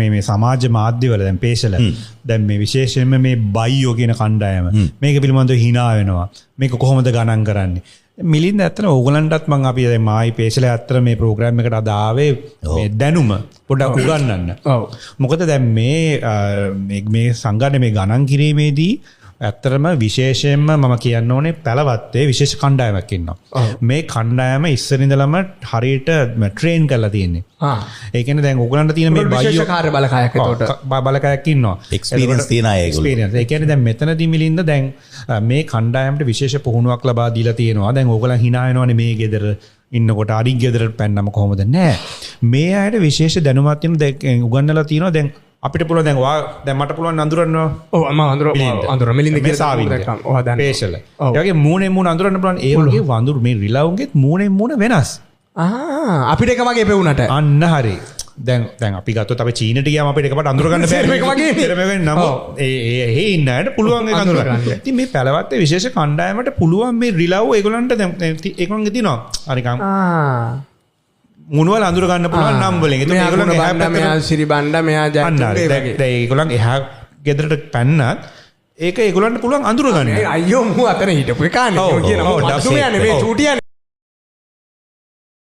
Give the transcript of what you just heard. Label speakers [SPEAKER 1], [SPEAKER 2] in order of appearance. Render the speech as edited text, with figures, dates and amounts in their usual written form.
[SPEAKER 1] මේ සමාජ මාධ්‍යවල දැන් පේශල දැන් මේ විශේෂයෙන්ම මේ බයියෝ කියන කණ්ඩායම මේක පිළිබඳව hina වෙනවා. මේක කොහොමද ගණන් කරන්නේ? මිලින්ද ඇත්තට ඕගලන්ටත් මම අපි දැන් මායි පේශල ඇත්තට මේ ප්‍රෝග්‍රෑම් එකට අද ආවේ මේ දැනුම පොඩ්ඩක් උගන්වන්න. ඔව්. මොකද දැන් මේ සංගණන මේ ගණන් කිරීමේදී ඇත්තටම විශේෂයෙන්ම මම කියන්න ඕනේ පැලවත්තේ විශේෂ කණ්ඩායමක් ඉන්නවා. මේ කණ්ඩායම ඉස්සර ඉඳලම හරියට ට්‍රේන් කරලා තියෙන්නේ. ඒ කියන්නේ දැන් ඕගලන්ට තියෙන මේ
[SPEAKER 2] විශේෂ කාර්ය බලකායක් ඒකට
[SPEAKER 1] බලකායක් ඉන්නවා.
[SPEAKER 3] එක්ස්පීරියන්ස් තියෙන අය ඒගොල්ලෝ.
[SPEAKER 1] එක්ස්පීරියන්ස්. ඒ කියන්නේ දැන් මෙතනදී මිලින්ද දැන් මේ කණ්ඩායමට විශේෂ පුහුණුවක් ලබා දීලා තියෙනවා. දැන් ඕගලන් hina වෙනවනේ මේ ගෙදර ඉන්නකොට අනිත් ගෙදරට පැන්නම කොහොමද? නෑ. මේ අයට විශේෂ දැනුමක් තියෙන උගන්වලා තියෙනවා. දැන් අපිට පුළුවන් දැන් මට පුළුවන් අඳුරන්න.
[SPEAKER 2] ඔව් මම අඳුර මිලින්ද කියලා දැක්කම. ඔව් හදන්න.
[SPEAKER 1] පේශල. ඒ වගේ මූණෙන් මූණ අඳුරන්න පුළුවන්. ඒ වගේ වඳුරු මේ රිලවුන්ගෙත් මූණෙන් මූණ වෙනස්.
[SPEAKER 2] අපිට එක වගේ පෙවුනට.
[SPEAKER 1] අන්න හරි. දැන් අපි ගත්තොත් අපි චීනට ගියාම අපිට එකපාරට අඳුර ගන්න බැහැ.
[SPEAKER 2] මේක වගේ
[SPEAKER 1] නම ඒ ඉන්න අයට පුළුවන් ඒක අඳුර ගන්න. ඉතින් මේ පැලවත්තේ විශේෂ කණ්ඩායමට පුළුවන් මේ රිලව් ඒගොල්ලන්ට දැන් ඒගොල්ලන්ගේ තියෙනවා. හරිකම්. මුණවල අඳුර ගන්න පුළුවන් නම් වලින්.
[SPEAKER 2] ඒතකොට ඒගොල්ලෝ එහා පැත්තට මෙහා සිරි බණ්ඩ මෙහා ජැට්ටු ඒ වගේ.
[SPEAKER 1] දැන් ඒගොල්ලන් එහා ගෙදරට පැන්නත් ඒක ඒගොල්ලන්ට පුළුවන් අඳුර ගන්න.
[SPEAKER 2] අයියෝ මු අතන හිටපු එකානේ කියනවා. මතුම යන්නේ මේ චූටියනේ